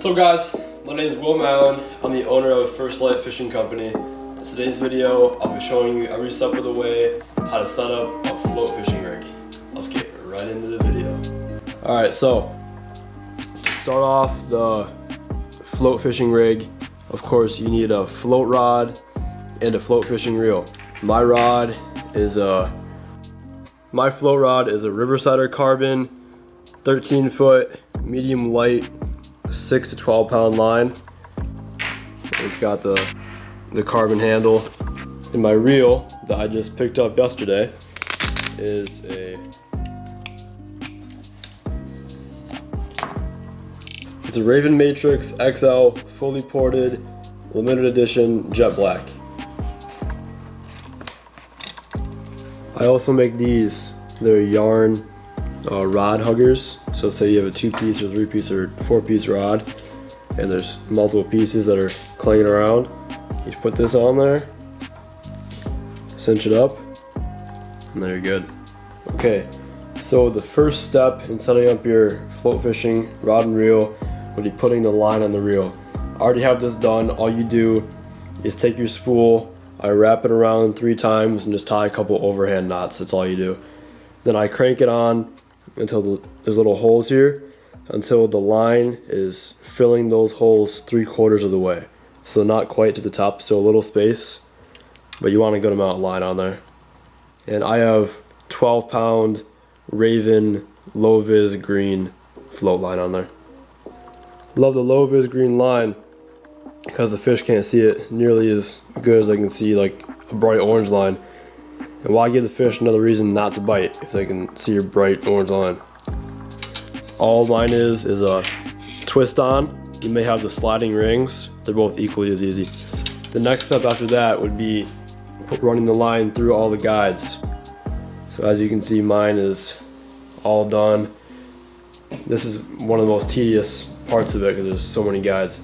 So guys, my name is Will Allen. I'm the owner of First Light Fishing Company. In today's video, I'll be showing you every step of the way how to set up a float fishing rig. Let's get right into the video. Alright, so to start off the float fishing rig, of course you need a float rod and a float fishing reel. My float rod is a Riversider carbon, 13-foot, medium light, 6 to 12 pound line. It's got the carbon handle. And my reel that I just picked up yesterday is it's a Raven Matrix XL fully ported limited edition jet black. I also make these. They're yarn rod huggers. So say you have a 2-piece or 3-piece or 4-piece rod and there's multiple pieces that are clanging around. You put this on there, cinch it up, and there you're good. Okay, so the first step in setting up your float fishing rod and reel would be putting the line on the reel. I already have this done. All you do is take your spool, I wrap it around 3 times and just tie a couple overhand knots. That's all you do. Then I crank it on until there's little holes here, until the line is filling those holes 3/4 of the way. So not quite to the top, so a little space, but you want a good amount of line on there. And I have 12-pound Raven low vis green float line on there. Love the low vis green line because the fish can't see it nearly as good as they can see like a bright orange line. And why give the fish another reason not to bite if they can see your bright orange line? All mine is a twist on. You may have the sliding rings. They're both equally as easy. The next step after that would be running the line through all the guides. So as you can see, mine is all done. This is one of the most tedious parts of it because there's so many guides.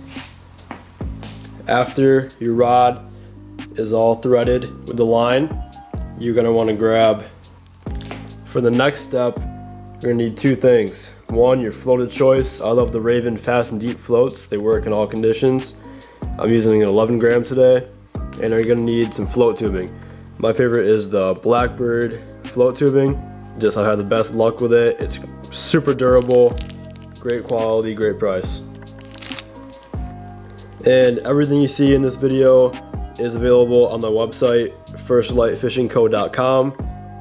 After your rod is all threaded with the line, you're gonna want to grab, for the next step, you're gonna need 2 things. One, your float of choice. I love the Raven fast and deep floats. They work in all conditions. I'm using an 11 gram today. And you're gonna need some float tubing. My favorite is the Blackbird float tubing. Just I've had the best luck with it. It's super durable, great quality, great price. And everything you see in this video is available on my website, firstlightfishingco.com.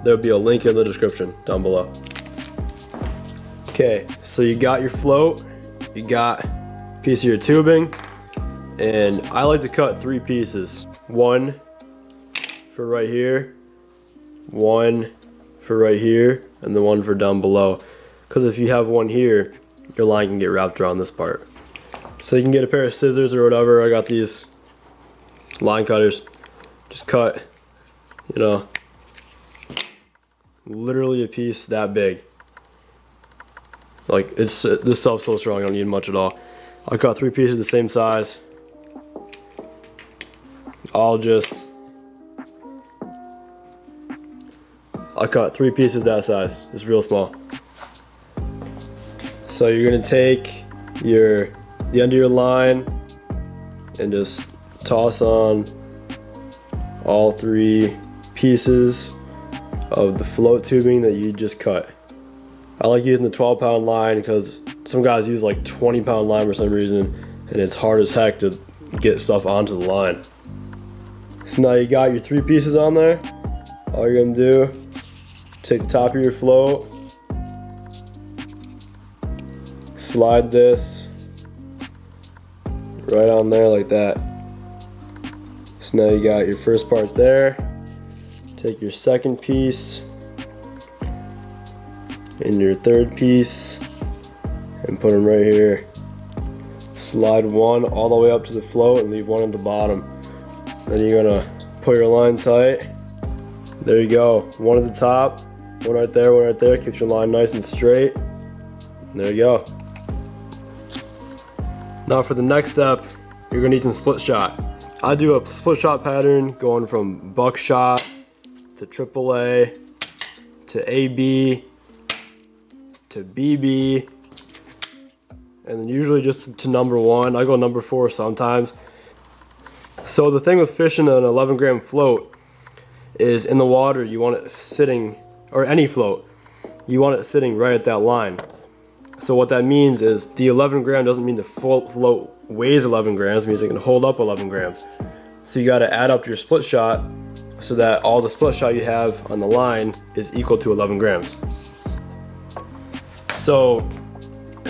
There'll be a link in the description down below. Okay, so you got your float, you got a piece of your tubing, and I like to cut 3 pieces. 1 for right here, 1 for right here, and the 1 for down below. Because if you have one here, your line can get wrapped around this part. So you can get a pair of scissors or whatever. I got these line cutters. Just cut, you know, literally a piece that big. Like this stuff's so strong, I don't need much at all. I cut 3 pieces the same size. I cut 3 pieces that size. It's real small. So you're gonna take the end of your line and just toss on all 3 pieces of the float tubing that you just cut. I like using the 12-pound line because some guys use like 20-pound line for some reason, and it's hard as heck to get stuff onto the line. So now you got your 3 pieces on there. All you're gonna do, take the top of your float, slide this right on there like that. So now you got your first part there. Take your second piece and your third piece and put them right here. Slide 1 all the way up to the float and leave 1 at the bottom. Then you're gonna pull your line tight. There you go. 1 at the top, 1 right there, 1 right there. Keeps your line nice and straight. And there you go. Now for the next step, you're gonna need some split shot. I do a split shot pattern going from buckshot to AAA to AB to BB and then usually just to number 1. I go number 4 sometimes. So the thing with fishing an 11-gram float is in the water you want it sitting, or any float, you want it sitting right at that line. So what that means is the 11 gram doesn't mean the float weighs 11 grams, it means it can hold up 11 grams. So you got to add up your split shot so that all the split shot you have on the line is equal to 11 grams. So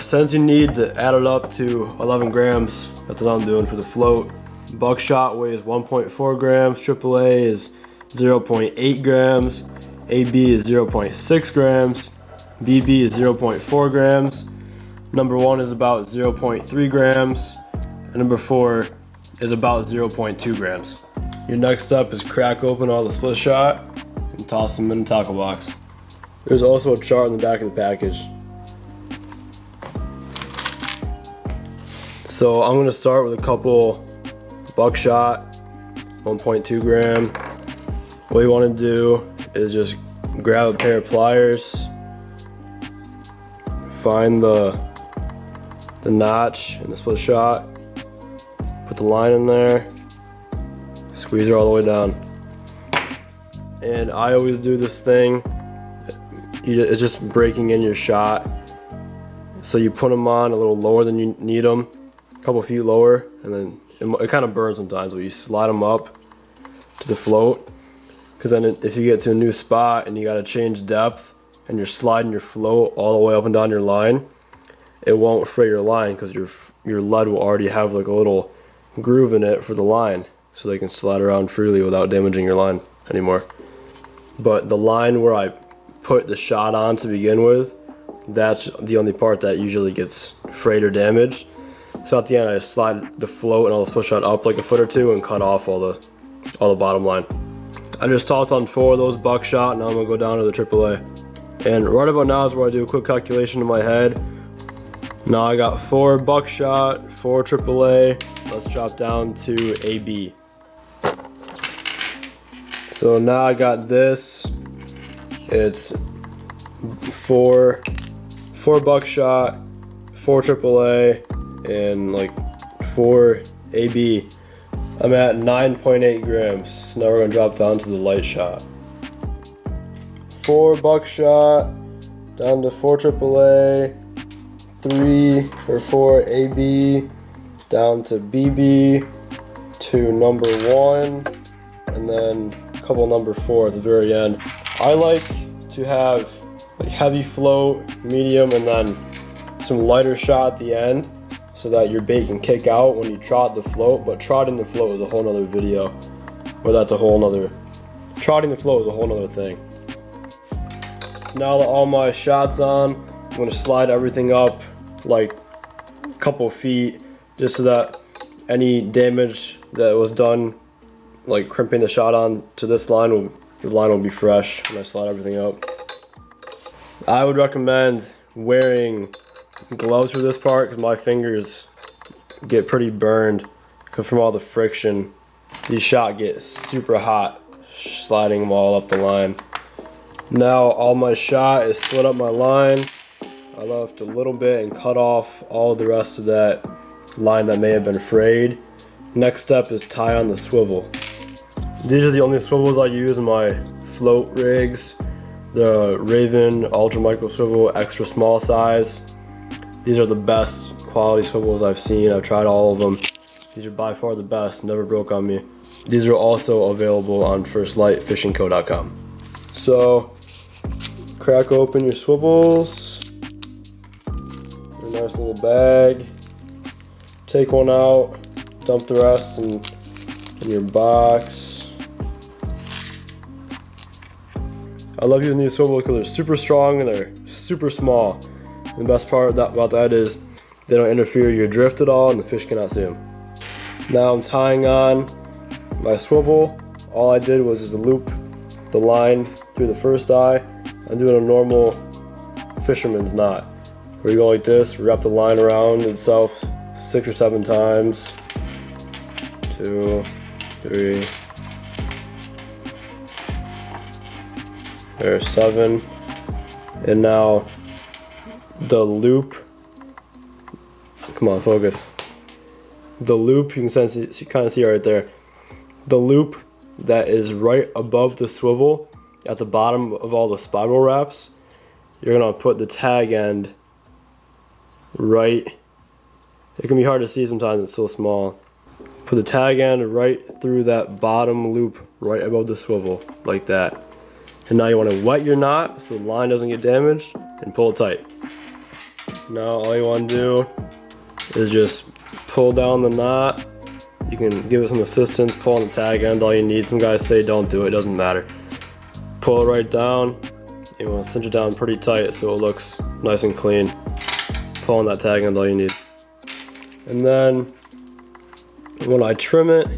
since you need to add it up to 11 grams, that's what I'm doing for the float. Buckshot weighs 1.4 grams, AAA is 0.8 grams, AB is 0.6 grams, BB is 0.4 grams, number 1 is about 0.3 grams, and number 4 is about 0.2 grams. Your next step is crack open all the split shot and toss them in a tackle box. There's also a chart in the back of the package. So I'm going to start with a couple buckshot, 1.2 gram. What you want to do is just grab a pair of pliers, find the notch in the split shot, put the line in there, squeeze her all the way down. And I always do this thing, it's just breaking in your shot. So you put them on a little lower than you need them, a couple feet lower, and then it kind of burns sometimes, but you slide them up to the float. Because then if you get to a new spot and you got to change depth and you're sliding your float all the way up and down your line, it won't fray your line because your lead will already have like a little groove in it for the line, so they can slide around freely without damaging your line anymore. But the line where I put the shot on to begin with, that's the only part that usually gets frayed or damaged. So at the end I just slide the float and all the split shot up like a foot or two and cut off all the bottom line. I just tossed on 4 of those buckshot, now I'm gonna go down to the AAA. And right about now is where I do a quick calculation in my head. Now I got 4 buckshot, 4 AAA. Let's drop down to AB. So now I got this. It's 4 buckshot, 4 AAA, and like 4 AB. I'm at 9.8 grams. So now we're gonna drop down to the light shot. 4 buckshot, down to 4 AAA, 3 or 4 AB, down to BB, to number 1, and then a couple number 4 at the very end. I like to have like heavy float, medium, and then some lighter shot at the end, so that your bait can kick out when you trot the float. But trotting the float is a whole nother video, or that's a whole nother, trotting the float is a whole nother thing. Now that all my shots on, I'm gonna slide everything up like a couple feet, just so that any damage that was done, like crimping the shot on to this line, the line will be fresh when I slide everything up. I would recommend wearing gloves for this part because my fingers get pretty burned because from all the friction. These shot get super hot sliding them all up the line. Now all my shot is split up my line. I left a little bit and cut off all the rest of that line that may have been frayed. Next step is tie on the swivel. These are the only swivels I use in my float rigs. The Raven Ultra Micro Swivel, extra small size. These are the best quality swivels I've seen. I've tried all of them. These are by far the best, never broke on me. These are also available on firstlightfishingco.com. So, crack open your swivels. A nice little bag. Take one out, dump the rest in your box. I love using these swivels because they're super strong and they're super small. And the best part about that is they don't interfere with your drift at all and the fish cannot see them. Now I'm tying on my swivel. All I did was just loop the line through the first eye. I'm doing a normal fisherman's knot, where you go like this, wrap the line around itself 6 or 7 times. 2, 3. There's 7. And now the loop Come on, focus. The loop, you can kind of see right there. The loop that is right above the swivel at the bottom of all the spiral wraps, you're gonna put the tag end right. It can be hard to see sometimes, it's so small. Put the tag end right through that bottom loop right above the swivel, like that. And now you want to wet your knot so the line doesn't get damaged and pull it tight. Now all you want to do is just pull down the knot. You can give it some assistance, pull on the tag end, all you need. Some guys say don't do it, it doesn't matter. Pull it right down. You want to cinch it down pretty tight so it looks nice and clean. Pull on that tag end, all you need. And then when I trim it,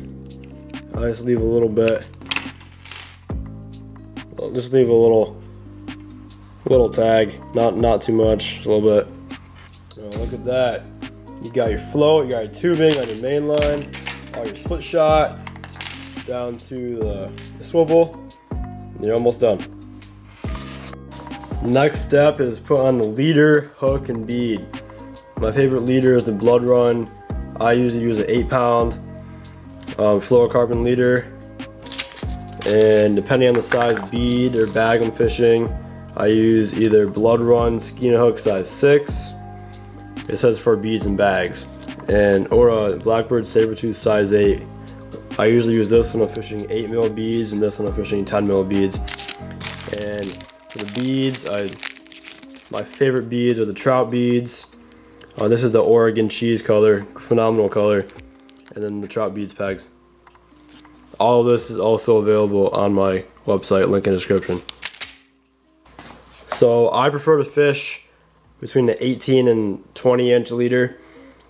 I just leave a little bit. I'll just leave a little tag, not too much, just a little bit. Now look at that. You got your float, you got your tubing on your main line, all your split shot down to the swivel, and you're almost done. Next step is put on the leader, hook, and bead. My favorite leader is the Blood Run. I usually use an 8-pound fluorocarbon leader, and depending on the size bead or bag I'm fishing, I use either Blood Run skeena hook size 6. It says for beads and bags, or a Blackbird Sabertooth size 8. I usually use this when I'm fishing 8mm beads, and this when I'm fishing 10mm beads. And for the beads, my favorite beads are the Trout beads. This is the Oregon cheese color, phenomenal color, and then the Trout beads pegs. All of this is also available on my website, link in the description. So I prefer to fish between the 18 and 20 inch leader.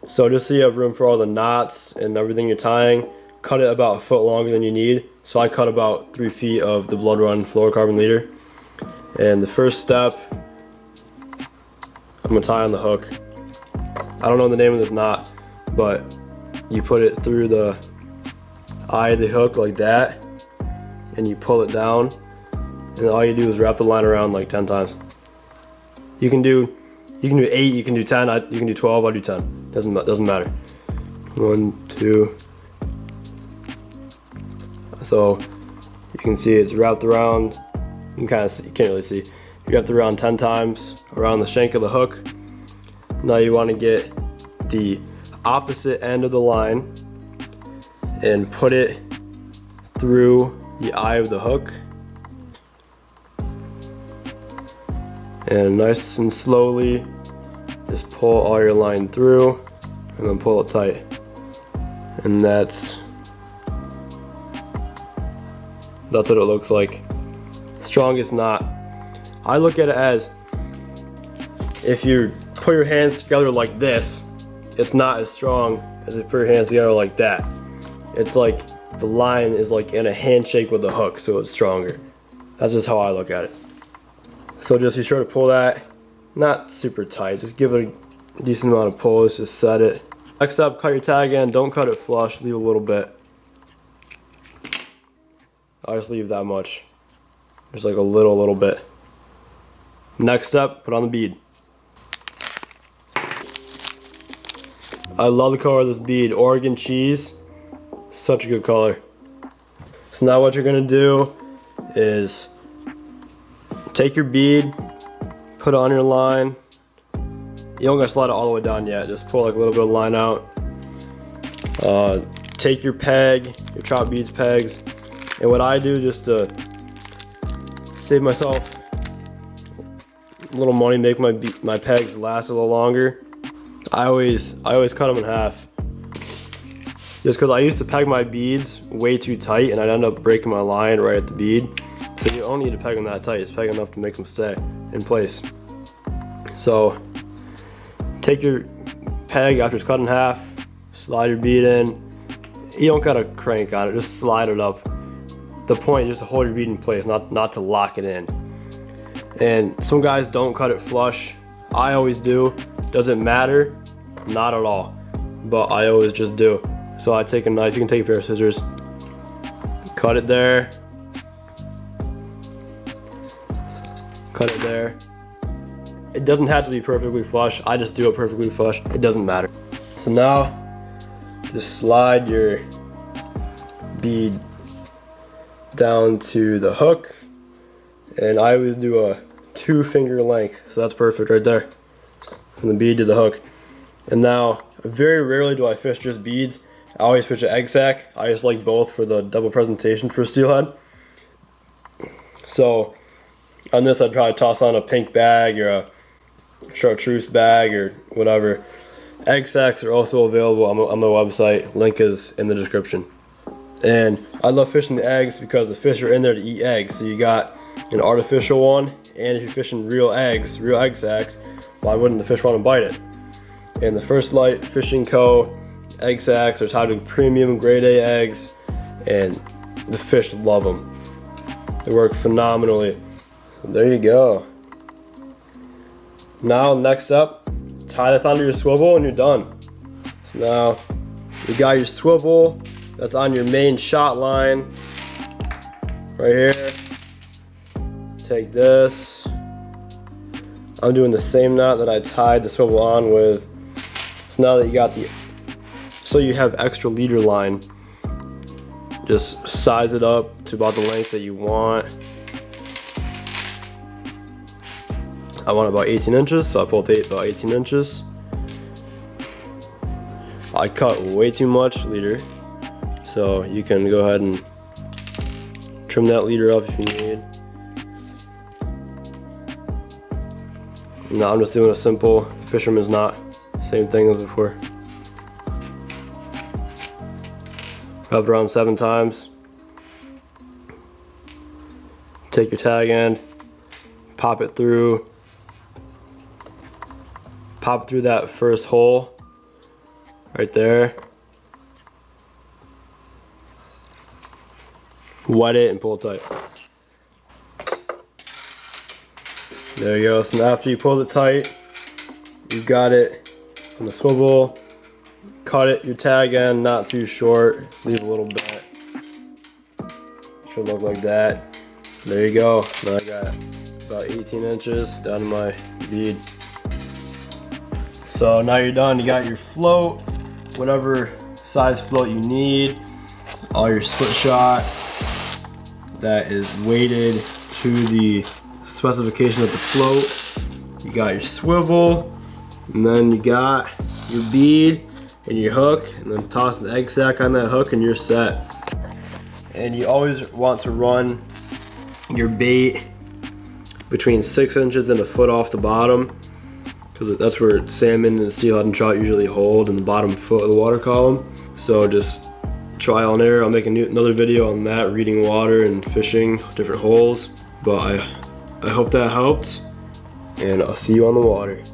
So just so you have room for all the knots and everything you're tying, cut it about a foot longer than you need. So I cut about 3 feet of the Blood Run fluorocarbon leader. And the first step, I'm gonna tie on the hook. I don't know the name of this knot, but you put it through the eye of the hook like that, and you pull it down, and all you do is wrap the line around like 10 times. You can do 8, you can do 10, you can do 12, I do 10. Doesn't matter. 1, 2. So you can see it's wrapped around. You can kind of see, you can't really see. You wrap it around 10 times around the shank of the hook. Now you want to get the opposite end of the line and put it through the eye of the hook, and nice and slowly just pull all your line through and then pull it tight. And that's what it looks like. Strongest knot. I look at it as, if you put your hands together like this, it's not as strong as if you put your hands together like that. It's like the line is like in a handshake with the hook, so it's stronger. That's just how I look at it. So just be sure to pull that, not super tight, just give it a decent amount of pull. Let's just set it. Next up, cut your tag end. Don't cut it flush, leave a little bit. I'll just leave that much. Just like a little bit. Next up, put on the bead. I love the color of this bead, Oregon cheese. Such a good color. So now what you're gonna do is take your bead, put it on your line. You don't gotta slide it all the way down yet, just pull like a little bit of line out. Take your peg, your Trout beads pegs, and what I do just to save myself a little money, make my pegs last a little longer, I always cut them in half. Just because I used to peg my beads way too tight and I'd end up breaking my line right at the bead. So you don't need to peg them that tight, just peg enough to make them stay in place. So take your peg after it's cut in half, slide your bead in. You don't gotta crank on it, just slide it up. The point is just to hold your bead in place, not to lock it in. And some guys don't cut it flush. I always do. Doesn't matter, not at all. But I always just do. So I take a knife, you can take a pair of scissors, cut it there, cut it there. It doesn't have to be perfectly flush, I just do it perfectly flush, it doesn't matter. So now just slide your bead down to the hook, and I always do a 2-finger length, so that's perfect right there, from the bead to the hook. And now very rarely do I fish just beads. I always fish an egg sac. I just like both for the double presentation for steelhead. So on this I'd probably toss on a pink bag or a chartreuse bag or whatever. Egg sacs are also available on my website. Link is in the description. And I love fishing the eggs because the fish are in there to eat eggs. So you got an artificial one, and if you're fishing real eggs, real egg sacs, why wouldn't the fish want to bite it? And the First Light Fishing Co. egg sacs are tied to premium grade A eggs, and the fish love them. They work phenomenally. There you go. Now next up, tie this onto your swivel and you're done. So now you got your swivel that's on your main shot line right here. Take this. I'm doing the same knot that I tied the swivel on with. So now that you got so you have extra leader line, just size it up to about the length that you want. I want about 18 inches, so I pulled about 18 inches. I cut way too much leader, so you can go ahead and trim that leader up if you need. Now I'm just doing a simple fisherman's knot, same thing as before. Wrap it around 7 times. Take your tag end, pop it through that first hole right there. Wet it and pull it tight. There you go. So now after you pull it tight, you've got it on the swivel. Cut it, your tag end, not too short. Leave a little bit. Should look like that. There you go. Now I got about 18 inches down to my bead. So now you're done. You got your float, whatever size float you need. All your split shot that is weighted to the specification of the float. You got your swivel, and then you got your bead and your hook, and then toss an egg sac on that hook and you're set. And you always want to run your bait between 6 inches and a foot off the bottom, because that's where salmon and steelhead and trout usually hold, in the bottom foot of the water column. So just trial and error. I'll make another video on that, reading water and fishing different holes. But I hope that helped, and I'll see you on the water.